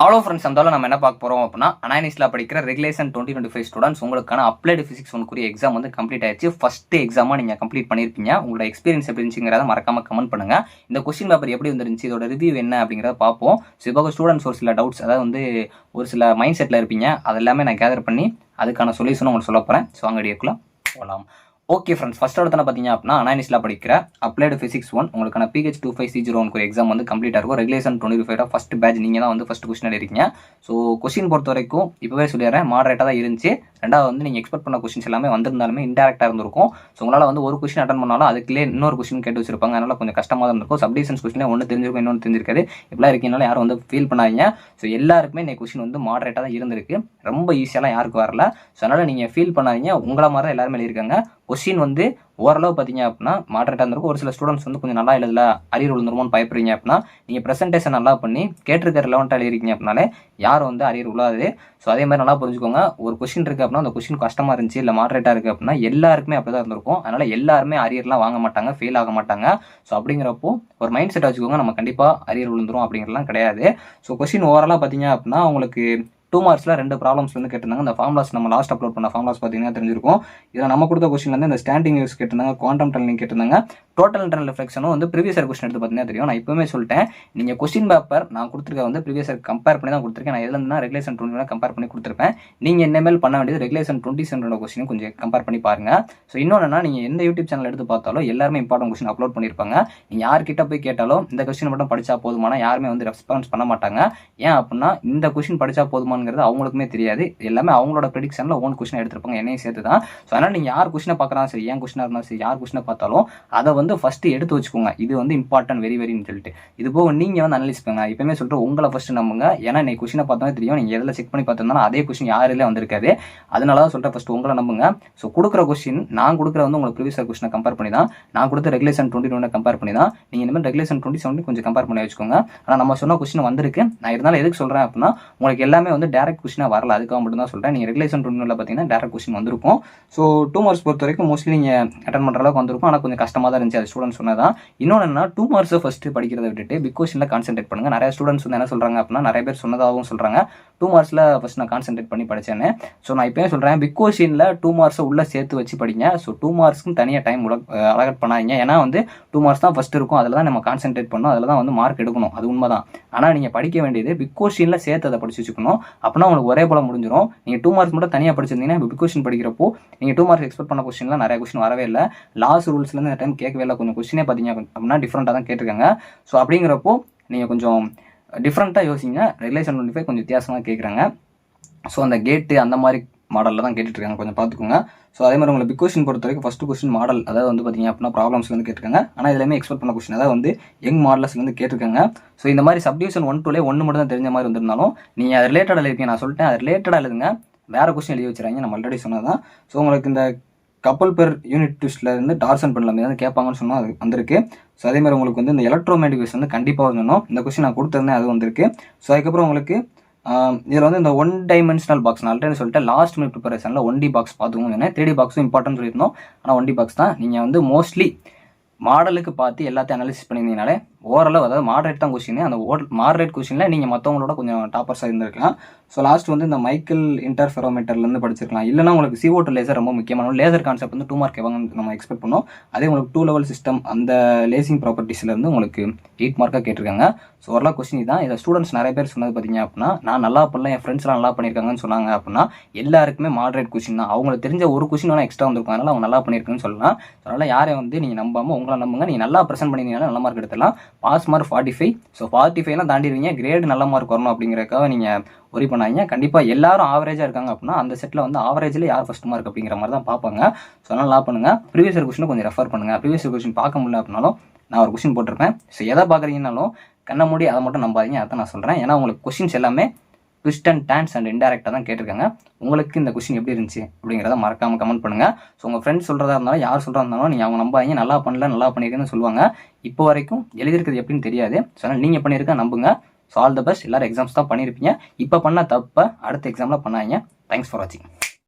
அவ்வளோ ஃப்ரெண்ட்ஸ் அந்த நம்ம என்ன பார்க்க போகிறோம் அப்படின்னா அனானிஸ்ல படிக்கிற ரெகுலேஷன் 2025 ஸ்டூடெண்ட்ஸ் உங்களுக்கான அப்ளைடு ஃபிசிக்ஸ் ஒன்றுக்குரிய எக்ஸாம் வந்து கம்ப்ளீட் ஆயிடுச்சு. ஃபர்ஸ்ட் எக்ஸாமாக நீங்கள் கம்ப்ளீட் பண்ணியிருப்பீங்க. உங்களோட எக்ஸ்பீரியன்ஸ் எப்படி இருந்துச்சுங்கிறத மறக்காம கமெண்ட் பண்ணுங்க. இந்த கொஸ்டின் பேப்பர் எப்படி வந்துருந்துச்சு, இதோட ரிவ்யூ என்ன அப்படிங்கிறத பார்ப்போம். ஸோ இப்போ ஸ்டூடெண்ட்ஸ் ஒரு சில டவுட்ஸ், அதாவது வந்து ஒரு சில மைண்ட் செட்டில் இருப்பீங்க, அது எல்லாமே நான் கேதர் பண்ணி அதுக்கான சொல்யூஷனும் உங்களுக்கு சொல்ல போகிறேன். ஸோ அங்கே வீடியோக்குள்ள போகலாம். ஓகே ஃப்ரெண்ட்ஸ், ஃபர்ஸ்ட் இடத்துல பார்த்தீங்க அப்படின்னா அனானிஸ்ல படிக்கிற அப்ளைடு ஃபிசிக்ஸ் 1 உங்களுக்கான PH 25C01 ஒரு எக்ஸாம் வந்து கம்ப்ளீட் ஆகும். ரெகுலேஷன் 25 ஃபர்ஸ்ட் பேட்ச் நீங்கள் தான் வந்து ஃபர்ஸ்ட் கொஸ்டின் எடுக்கிறீங்க. ஸோ கொஸ்டின் பொறுத்த வரைக்கும் இப்போவே சொல்லிடுறேன், மாடரேட்டாக தான் இருந்துச்சு. ரெண்டாவது வந்து நீங்கள் எக்ஸ்பெக்ட் பண்ண கொஸ்டின்ஸ் எல்லாமே வந்திருந்தாலுமே இன்டெரக்டாக இருந்திருக்கும். ஸோ உங்களால் வந்து ஒரு கொஸ்டின் அட்டன் பண்ணாலும் அதுக்குள்ளே இன்னொரு கொஸ்டின் கேட்டு வச்சிருப்பாங்க. அதனால கொஞ்சம் கஷ்டமாக தான் இருக்கும். சப்டிவிஷன்ஸ் கொஸ்டின் ஒன்று தெரிஞ்சிருக்கும், இன்னொன்று தெரிஞ்சிருக்காது. இப்படிலாம் இருக்கீங்கனால யாரும் வந்து ஃபீல் பண்ணாதீங்க. ஸோ எல்லாருக்குமே இந்த கொஸ்டின் வந்து மாடரேட்டாக தான் இருந்திருக்கு. ரொம்ப ஈஸியாலாம் யாருக்கு வரல. ஸோ அதனால் நீங்கள் ஃபீல் பண்ணாதீங்க. உங்களை மாதிரி தான் எல்லாருமே எழுதியிருக்காங்க. கொஸ்டின் வந்து ஓரளவு பார்த்தீங்க அப்படின்னா மாடரேட்டாக இருந்திருக்கும். ஒரு சில ஸ்டூடெண்ட்ஸ் வந்து கொஞ்சம் நல்லா எழுதல, அரியர் விழுந்துருமோன்னு பயப்படுறீங்க அப்படின்னா நீங்கள் ப்ரெசன்டேஷன் நல்லா பண்ணி கேட்டிருக்க ரிலவெண்ட்டாக எழுதிருக்கீங்க அப்படின்னாலே யாரும் வந்து அரியர் விழாது. ஸோ அதே மாதிரி நல்லா புரிஞ்சுக்கோங்க. ஒரு கொஸ்டின் இருக்குது அப்படின்னா அந்த கொஸ்டின் கஷ்டமாக இருந்துச்சு, இல்லை மாடரேட்டாக இருக்குது அப்படின்னா எல்லாருக்குமே அப்படி தான் இருந்திருக்கும். அதனால் எல்லாருமே அரியர்லாம் வாங்க மாட்டாங்க, ஃபெயில் ஆக மாட்டாங்க. ஸோ அப்படிங்கிறப்போ ஒரு மைண்ட் செட் வச்சுக்கோங்க, நம்ம கண்டிப்பாக அரியர் விழுந்துரும் அப்படிங்கிறலாம் கிடையாது. ஸோ கொஸ்டின் ஓவராலாக பார்த்தீங்க அப்படின்னா உங்களுக்கு 2 மார்க்ஸில் 2 ப்ராப்ளம்ஸ் வந்து கேட்டிருந்தாங்க. இந்த ஃபார்முலாஸ் நம்ம லாஸ்ட் அப்லோட் பண்ண ஃபார்முலாஸ் பார்த்தீங்கன்னா தெரிஞ்சிருக்கும். இதில் நம்ம கொடுத்த கொஸ்டின் வந்து இந்த ஸ்டாண்டிங் யூஸ் கேட்டிருந்தாங்க, குவாண்டம் டனலிங் கேட்டிருந்தாங்க, டோட்டல் இன்டர்னல் ரிஃப்ளெக்ஷனும் வந்து ப்ரீவியஸ் இயர் கொஸ்டின் எடுத்து பார்த்தீங்கன்னா தெரியும். நான் இப்போவே சொல்லிட்டேன், நீங்கள் கொஸ்டின் பேப்பர் நான் கொடுத்துருக்க வந்து ப்ரீவியஸ் இயர் கம்பேர் பண்ணி தான் கொடுத்துருக்கேன். நான் எதுலன்னா ரெகுலேஷன் 20 கம்பேர் பண்ணி கொடுத்துருப்பேன். நீங்கள் இனிமேல் பண்ண வேண்டியது ரெகுலேஷன் 27 கொஸ்டின் கொஞ்சம் கம்பேர் பண்ணி பாருங்க. ஸோ இன்னொன்னா, நீங்கள் எந்த யூடியூப் சேனல் எடுத்து பார்த்தாலும் எல்லாருமே இம்பார்ட்டன்ட் கொஸ்டின் அப்லோட் பண்ணியிருப்பாங்க. நீங்கள் யார்கிட்ட போய் கேட்டாலும் இந்த கொஸ்டின் மட்டும் படிச்சா போதுமானா யாருமே வந்து ரெஸ்பான்ஸ் பண்ண மாட்டாங்க. ஏன் அப்படின்னா இந்த கொஸ்டின் படிச்சா போதுமானங்கிறது அவங்களுக்குமே தெரியாது. எல்லாமே அவங்களோட ப்ரெடிக்ஷனில் ஓன் கொஸ்டின் எடுத்திருப்பாங்க, என்னையும் சேர்த்து தான். ஸோ அதனால் நீங்கள் யார் கொஸ்டினை பார்க்குறாலும் சரி, ஏன் கொஸ்டினாக இருந்தாலும் சரி, யார் கொஸ்டினை பார்த்தாலும் அதை வந்து ஃபஸ்ட்டு எடுத்து வச்சுக்கோங்க. இது வந்து இம்பார்ட்டன்ட், வெரி வெரின்னு சொல்லிட்டு. இது போக நீங்கள் வந்து அனலைஸ் பண்ணுங்க. இப்போயுமே சொல்லிட்டு உங்களை ஃபஸ்ட்டு நம்புங்க. ஏன்னா நீ கொஸ்டினை பார்த்தாலே தெரியும், நீங்கள் எதில் செக் பண்ணி பார்த்துருந்தாலும் அதே கொஸ்டின் யாரிலே வந்திருக்காது. அதனால தான் சொல்லிட்டு ஃபஸ்ட்டு உங்களை நம்புங்க. ஸோ கொடுக்குற கொஸ்டின் நான் கொடுக்குற வந்து உங்களுக்கு ப்ரீவியஸ் இயர் கொஸ்டினை கம்பேர் பண்ணி தான், நான் கொடுத்த ரெகுலேஷன் 21 கம்பேர் பண்ணி தான். நீங்கள் இனிமேல் ரெகுலேஷன் 27 கொஞ்சம் கம்பேர் பண்ணி வச்சுக்கோங்க. ஆனால் நம்ம சொன்ன கொஸ்டின் வந்திருக்கு. நான் இருந்தாலும் எதுக்கு சொல்கிறேன் அப்படின்னா உங்களுக்கு எல்லாமே வந்து டேரக்ட் கொஸ்டினாக வரல, அதுக்காக மட்டும் தான் சொல்கிறேன். நீங்கள் ரெகுலேஷன் 21 பார்த்தீங்கன்னா டேரக்ட் கொஸ்டின் வந்திருக்கும். ஸோ 2 மார்க்ஸ் பொறுத்த வரைக்கும் மோஸ்ட்லி நீங்கள் அட்டன் பண்ணுற அளவுக்கு வந்திருக்கும். ஆனால் கொஞ்சம் கஷ்டமாக தான் இருந்துச்சு, அது ஸ்டூடெண்ட்ஸ் சொன்னதான். இன்னொன்று என்ன, 2 மார்க்ஸை ஃபஸ்ட்டு படிக்கிறத விட்டுட்டு பிக் கொஸ்டினில் கான்சென்ட்ரேட் பண்ணுங்கள். நிறைய ஸ்டூடெண்ட்ஸ் வந்து என்ன சொல்கிறாங்க அப்படின்னா, நிறைய பேர் சொன்னதாகவும் சொல்கிறாங்க, 2 மார்க்ஸில் ஃபஸ்ட் நான் கான்சென்ட்ரேட் பண்ணி படித்தேன்னு. ஸோ நான் இப்போயே சொல்கிறேன், பிக் கொஸ்டினில் 2 மார்க்ஸை உள்ளே சேர்த்து வச்சு படிங்க. ஸோ 2 மார்க்ஸ்க்கும் தனியாக டைம் அலகட் பண்ணாதீங்க. ஏன்னா வந்து 2 மார்க்ஸ் தான் ஃபஸ்ட் இருக்கும், அதில் தான் நம்ம கான்சென்ட்ரேட் பண்ணணும், அதில் தான் வந்து மார்க் எடுக்கணும், அது உண்மை தான். ஆனால் நீங்கள் படிக்க வேண்டியது பிக் கொஸ்டினில் சேர்த்து அதை படிச்சு வச்சுக்கணும். அப்படின்னா உங்களுக்கு ஒரே போல முடிஞ்சிடும். நீங்கள் 2 மார்க்ஸ் மட்டும் தனியாக படிச்சிருந்தீங்கன்னா இப்போ பிக் கொஸ்டின் படிக்கிறப்போ நீங்கள் 2 மார்க்ஸ் எக்ஸ்பெக்ட் பண்ண கொஸ்டின்லாம் நிறைய கொஸ்டின் வரவே இல்லை. லாஸ் ரூல்ஸ்லேருந்து இந்த டைம் கேட்கவே இல்லை. கொஞ்சம் கொஸ்டினே பார்த்தீங்க அப்படின்னா டிஃப்ரெண்ட்டாக தான் கேட்டிருக்காங்க. ஸோ அப்படிங்கிறப்போ நீங்கள் கொஞ்சம் டிஃப்ரெண்ட்டாக யோசிங்க. ரெகுலேஷன் 25 கொஞ்சம் வித்தியாசமாக கேட்குறாங்க. ஸோ அந்த கேட்டு அந்த மாதிரி மாடலில் தான் கேட்டுட்ருக்காங்க, கொஞ்சம் பார்த்துக்கோங்க. ஸோ அதே மாதிரி உங்களுக்கு பிக் கொஸ்டின் பொறுத்த வரைக்கும் ஃபஸ்ட்டு கொஸ்டின் மாடல், அதாவது வந்து பார்த்தீங்க அப்படின்னா ப்ராப்ளம்ஸ்லேருந்து கேட்டிருக்காங்க. ஆனால் இதுலேயுமே எக்ஸ்பெக்ட் பண்ண கொஸ்டின் அதாவது வந்து யங் மாடல்ஸ்லேருந்து கேட்டிருக்காங்க. ஸோ இந்த மாதிரி சப்டிவிஷன் 1-2 ஒன்று மட்டும் தான் தெரிஞ்ச மாதிரி வந்திருந்தாலும் நீங்கள் அது ரிலேட்டடாக இருக்கீங்க. நான் சொல்லிட்டேன், அது ரிலேட்டடாக எழுதுங்க, வேறு கொஸ்டின் எழுதி வச்சுறாங்க, நம்ம ஆல்ரெடி சொன்னதான். ஸோ உங்களுக்கு இந்த கப்பல் பெர் யூனிட் டெஸ்ட்டில் இருந்து டார்சன் பண்ணலாம் வந்து கேட்பாங்கன்னு சொன்னால் அது வந்திருக்கு. ஸோ அதே மாதிரி உங்களுக்கு வந்து இந்த எலக்ட்ரோமேட்டிக்ஸ் வந்து கண்டிப்பாக வரணும். இந்த கொஸ்டின் நான் கொடுத்துருந்தேன், அது வந்திருக்கு. ஸோ அதுக்கப்புறம் உங்களுக்கு இதில் வந்து இந்த 1 டைமென்ஷனல் பாக்ஸ் நான் ஆல்ரெடி சொல்லிட்டு லாஸ்ட் மினிட் ப்ரிப்பரேஷனில் 1D பாக்ஸ் பார்த்துக்கோங்க. 3D பாக்ஸும் இம்பார்ட்டன்ட் சொல்லியிருந்தோம், ஆனால் 1D பாக்ஸ் தான். நீங்கள் வந்து மோஸ்ட்லி மாடலுக்கு பார்த்து எல்லாத்தையும் அனாலிசிஸ் பண்ணியிருந்தீங்கனாலே ஓரளவு, அதாவது மாடரேட் தான் கொஸ்டின். அந்த மாடரேட் கொஸ்டினில் நீங்கள் மற்றவங்களோட கொஞ்சம் டாப்பர்ஸாக இருந்திருக்கலாம். ஸோ லாஸ்ட் வந்து இந்த மைக்கேல் இன்டர்ஃபெரோமீட்டர்லேருந்து படிச்சிருக்கலாம். இல்லைனா உங்களுக்கு CO2 லேசர் ரொம்ப முக்கியமான லேசர் கான்செப்ட் வந்து 2 மார்க் கேட்பாங்கன்னு நம்ம எக்ஸ்பெக்ட் பண்ணோம். அதே உங்களுக்கு 2 லெவல் சிஸ்டம் அந்த லேசிங் ப்ராப்பர்ட்டிஸ்லேருந்து உங்களுக்கு 8 மார்க்காக கேட்டிருக்காங்க. ஸோ ஓரளவு கொஸ்டின் தான். இதை ஸ்டூடெண்ட்ஸ் நிறைய பேர் சொன்னது பார்த்தீங்க அப்படின்னா, நான் நல்லா பண்ணல, என் ஃப்ரெண்ட்ஸ்லாம் நல்லா பண்ணியிருக்காங்கன்னு சொன்னாங்க அப்படின்னா எல்லாருக்குமே மாடரேட் கொஸ்டின் தான். அவங்களுக்கு தெரிஞ்ச ஒரு கொஸ்டின் வேணால் எக்ஸ்ட்ரா வந்திருக்கும், அதனால் அவங்க நல்லா பண்ணியிருக்குன்னு சொல்லலாம். அதனால் யாரை வந்து நீங்கள் நம்பாமல் உங்களை நம்புங்க. நீங்கள் நல்லா ப்ரெசென்ட் பண்ணியிருந்தீங்கன்னா நல்ல மார்க் எடுத்துடலாம். Pass mark 45. ஸோ 45 தாண்டிடுவீங்க. கிரேடு நல்ல மார்க் வரணும் அப்படிங்கிறக்காக நீங்கள் ஒரி பண்ணாங்க. கண்டிப்பாக எல்லாரும் ஆவரேஜாக இருக்காங்க அப்படின்னா அந்த செட்டில் வந்து ஆவரேஜில் யார் ஃபஸ்ட் மார்க் அப்படிங்கிற மாதிரி தான் பார்ப்பாங்க. ஸோ அதனால் நல்லா பண்ணுங்கள். ப்ரீவியஸ் இயர் கொஸ்டினை கொஞ்சம் ரெஃபர் பண்ணுங்கள். ப்ரீவியஸ் இயர் கொஸ்டின் பார்க்க முடியல அப்படின்னாலும் நான் ஒரு கொஸ்டின் போட்டிருப்பேன். ஸோ எதை பார்க்குறீங்கனாலும் கண்ண மூடி அதை மட்டும் நம்பாதீங்க, அதை நான் சொல்கிறேன். ஏன்னா உங்களுக்கு கொஸ்டின்ஸ் எல்லாமே ட்விஸ்ட் அண்ட் டேன்ஸ் அண்ட் இன்டெரக்டாக தான் கேட்டிருக்காங்க. உங்களுக்கு இந்த கொஸ்டின் எப்படி இருந்துச்சு அப்படிங்கிறத மறக்காமல் கமெண்ட் பண்ணுங்கள். ஸோ உங்கள் ஃப்ரெண்ட்ஸ் சொல்கிறதா இருந்தாலும் யார் சொல்கிறதா இருந்தாலும் நீங்கள் அவங்க நம்பாதீங்க. நல்லா பண்ணல, நல்லா பண்ணியிருக்கேன்னு சொல்லுவாங்க. இப்போ வரைக்கும் எழுதிருக்கிறது எப்படின்னு தெரியாது. ஸோ அதனால் நீங்கள் பண்ணியிருக்க நம்புங்க. So all the best. எல்லோரும் எக்ஸாம்ஸ் தான் பண்ணியிருப்பீங்க. இப்போ பண்ண தப்பை அடுத்த எக்ஸாமில் பண்ணாதீங்க. தேங்க்ஸ் ஃபார் வாட்சிங்.